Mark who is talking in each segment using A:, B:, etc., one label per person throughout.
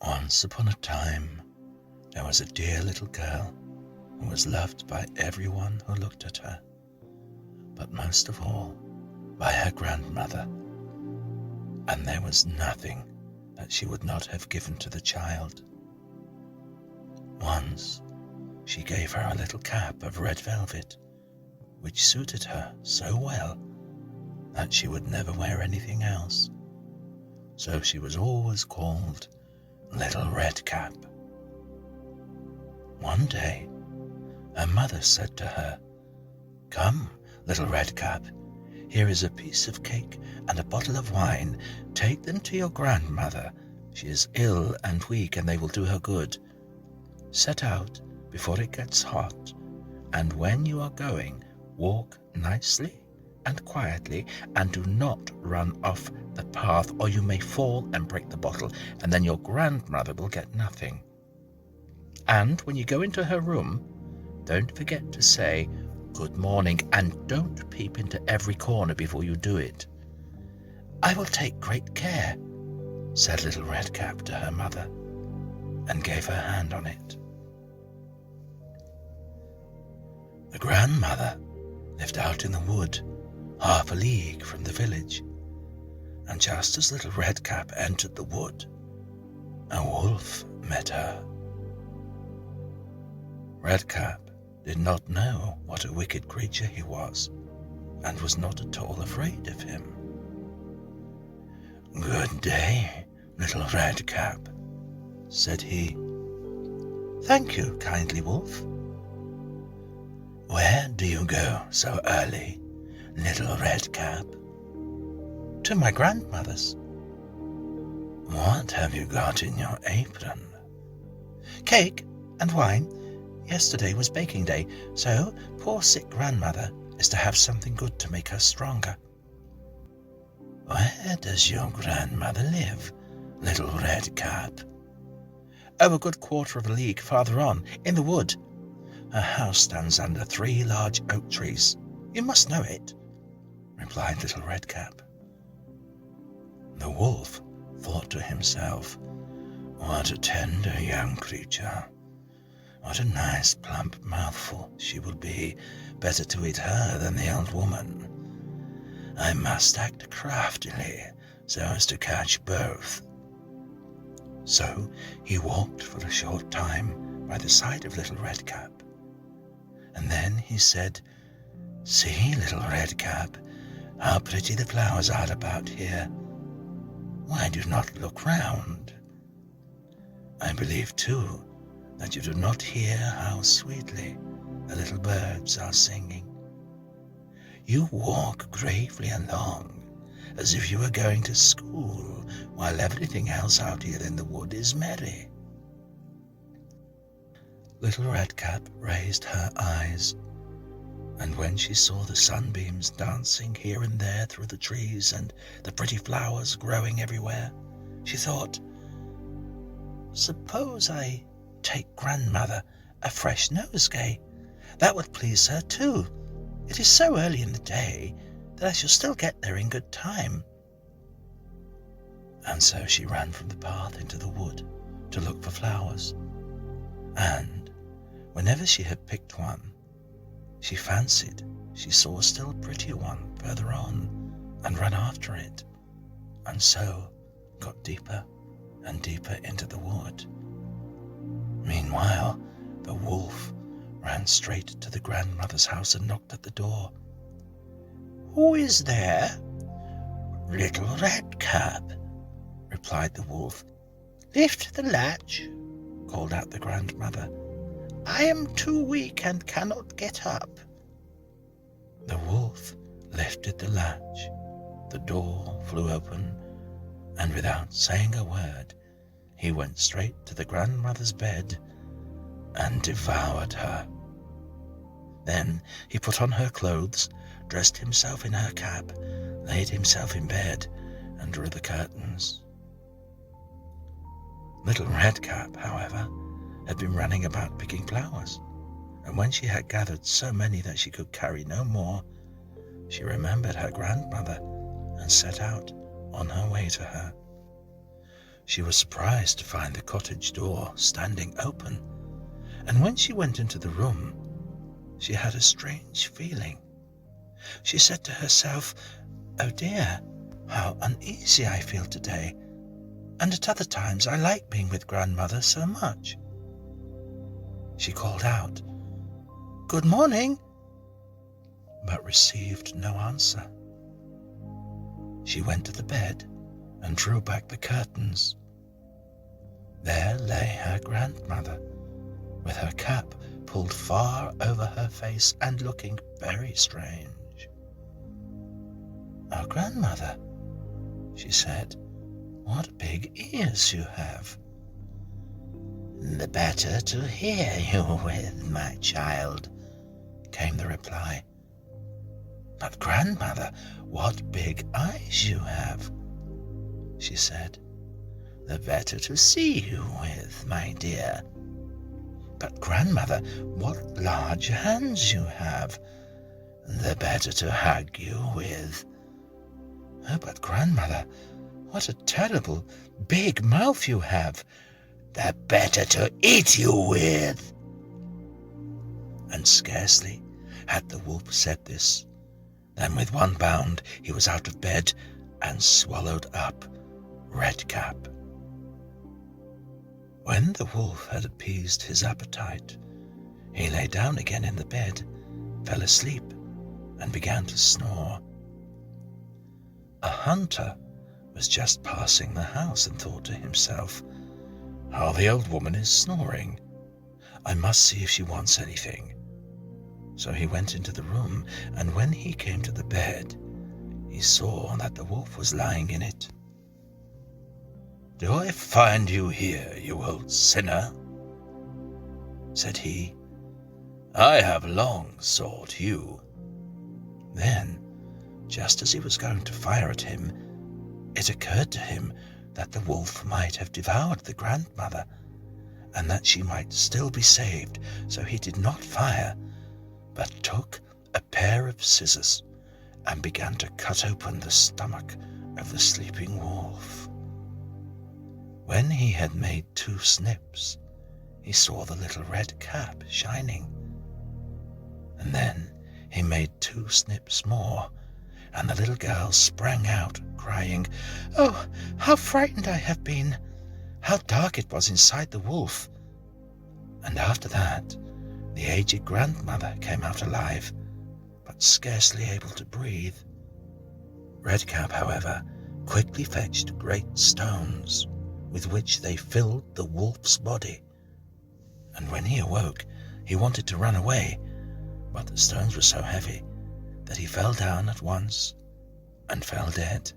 A: Once upon a time, there was a dear little girl who was loved by everyone who looked at her, but most of all by her grandmother, and there was nothing that she would not have given to the child. Once she gave her a little cap of red velvet, which suited her so well that she would never wear anything else, so she was always called Little Red Cap. One day, her mother said to her, "Come, Little Red Cap, here is a piece of cake and a bottle of wine. Take them to your grandmother. She is ill and weak, and they will do her good. Set out before it gets hot, and when you are going, walk nicely and quietly, and do not run off the path, or you may fall and break the bottle, and then your grandmother will get nothing. And when you go into her room, don't forget to say good morning, and don't peep into every corner before you do it." "I will take great care," said Little Red Cap to her mother, and gave her hand on it. The grandmother lived out in the wood, half a league from the village, and just as Little Red Cap entered the wood, a wolf met her. Red Cap did not know what a wicked creature he was, and was not at all afraid of him. "Good day, Little Red Cap," said he. "Thank you, kindly wolf." "Where do you go so early, Little Red Cap?" "To my grandmother's." "What have you got in your apron?" "Cake and wine. Yesterday was baking day, so poor sick grandmother is to have something good to make her stronger." "Where does your grandmother live, Little Red Cap?" "Oh, a good quarter of a league farther on, in the wood. Her house stands under 3 large oak trees. You must know it," replied Little Red Cap. The wolf thought to himself, "What a tender young creature. What a nice plump mouthful she will be. Better to eat her than the old woman. I must act craftily so as to catch both." So he walked for a short time by the side of Little Red Cap, and then he said, "See, Little Red Cap, how pretty the flowers are about here. Why do you not look round? I believe, too, that you do not hear how sweetly the little birds are singing. You walk gravely along, as if you were going to school, while everything else out here in the wood is merry." Little Red Cap raised her eyes, and when she saw the sunbeams dancing here and there through the trees, and the pretty flowers growing everywhere, she thought, "Suppose I take grandmother a fresh nosegay. That would please her too. It is so early in the day that I shall still get there in good time." And so she ran from the path into the wood to look for flowers, and whenever she had picked one, she fancied she saw a still prettier one further on, and ran after it, and so got deeper and deeper into the wood. Meanwhile, the wolf ran straight to the grandmother's house and knocked at the door. "Who is there?" "Little Red Cap," replied the wolf. "Lift the latch," called out the grandmother. "I am too weak and cannot get up." The wolf lifted the latch. The door flew open, and without saying a word, he went straight to the grandmother's bed and devoured her. Then he put on her clothes, dressed himself in her cap, laid himself in bed, and drew the curtains. Little Red Cap, however, had been running about picking flowers, and when she had gathered so many that she could carry no more, she remembered her grandmother and set out on her way to her. She was surprised to find the cottage door standing open, and when she went into the room, she had a strange feeling. She said to herself, "Oh dear, how uneasy I feel today, and at other times I like being with grandmother so much." She called out, "Good morning," but received no answer. She went to the bed and drew back the curtains. There lay her grandmother, with her cap pulled far over her face and looking very strange. "Oh, grandmother," she said, "what big ears you have." "The better to hear you with, my child," came the reply. "But grandmother, what big eyes you have," she said. "The better to see you with, my dear." "But grandmother, what large hands you have." "The better to hug you with." "Oh, but grandmother, what a terrible big mouth you have." "The better to eat you with." And scarcely had the wolf said this, than with one bound he was out of bed and swallowed up Redcap. When the wolf had appeased his appetite, he lay down again in the bed, fell asleep, and began to snore. A hunter was just passing the house and thought to himself, "How the old woman is snoring. I must see if she wants anything." So he went into the room, and when he came to the bed, he saw that the wolf was lying in it. "Do I find you here, you old sinner?" said he. "I have long sought you." Then, just as he was going to fire at him, it occurred to him that the wolf might have devoured the grandmother, and that she might still be saved, so he did not fire, but took a pair of scissors and began to cut open the stomach of the sleeping wolf. When he had made 2 snips, he saw the little red cap shining. And then he made 2 snips more, and the little girl sprang out, crying, "Oh, how frightened I have been! How dark it was inside the wolf!" And after that, the aged grandmother came out alive, but scarcely able to breathe. Redcap, however, quickly fetched great stones, with which they filled the wolf's body. And when he awoke, he wanted to run away, but the stones were so heavy that he fell down at once and fell dead.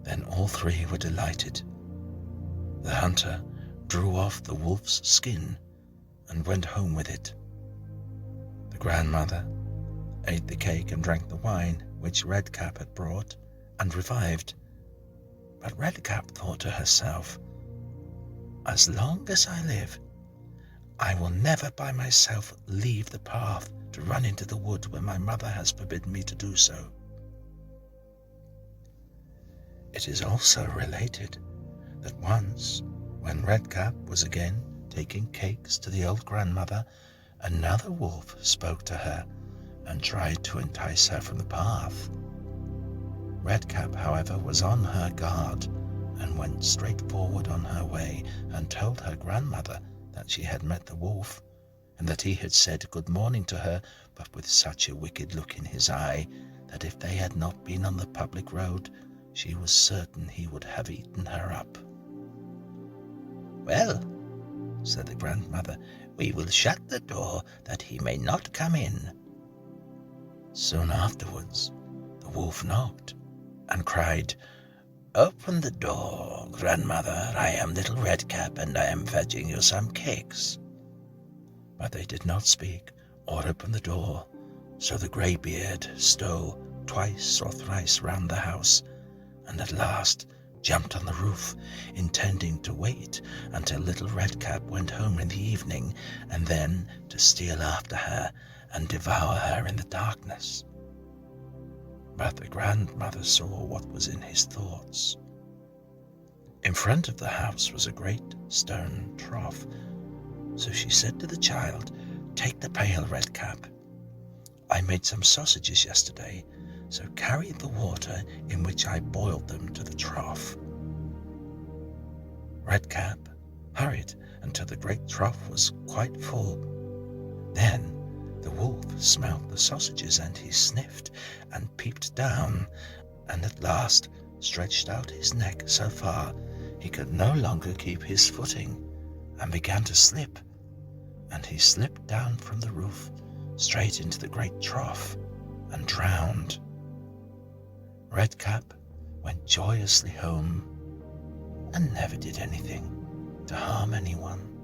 A: Then all 3 were delighted. The hunter drew off the wolf's skin and went home with it. The grandmother ate the cake and drank the wine which Redcap had brought, and revived. But Redcap thought to herself, "As long as I live, I will never by myself leave the path to run into the wood where my mother has forbidden me to do so." It is also related that once, when Redcap was again taking cakes to the old grandmother, another wolf spoke to her and tried to entice her from the path. Redcap, however, was on her guard and went straight forward on her way and told her grandmother that she had met the wolf, and that he had said good morning to her, but with such a wicked look in his eye that if they had not been on the public road, she was certain he would have eaten her up. "Well," said the grandmother, "we will shut the door that he may not come in." Soon afterwards, the wolf knocked and cried, "Open the door, grandmother. I am little Redcap, and I am fetching you some cakes." But they did not speak or open the door, so the greybeard stole twice or thrice round the house, and at last jumped on the roof, intending to wait until little Redcap went home in the evening, and then to steal after her and devour her in the darkness. But the grandmother saw what was in his thoughts. In front of the house was a great stone trough, so she said to the child, "Take the pail, Redcap. I made some sausages yesterday, so carry the water in which I boiled them to the trough." Redcap hurried until the great trough was quite full. Then the wolf smelt the sausages, and he sniffed and peeped down, and at last stretched out his neck so far he could no longer keep his footing, and began to slip, and he slipped down from the roof straight into the great trough and drowned. Redcap went joyously home and never did anything to harm anyone.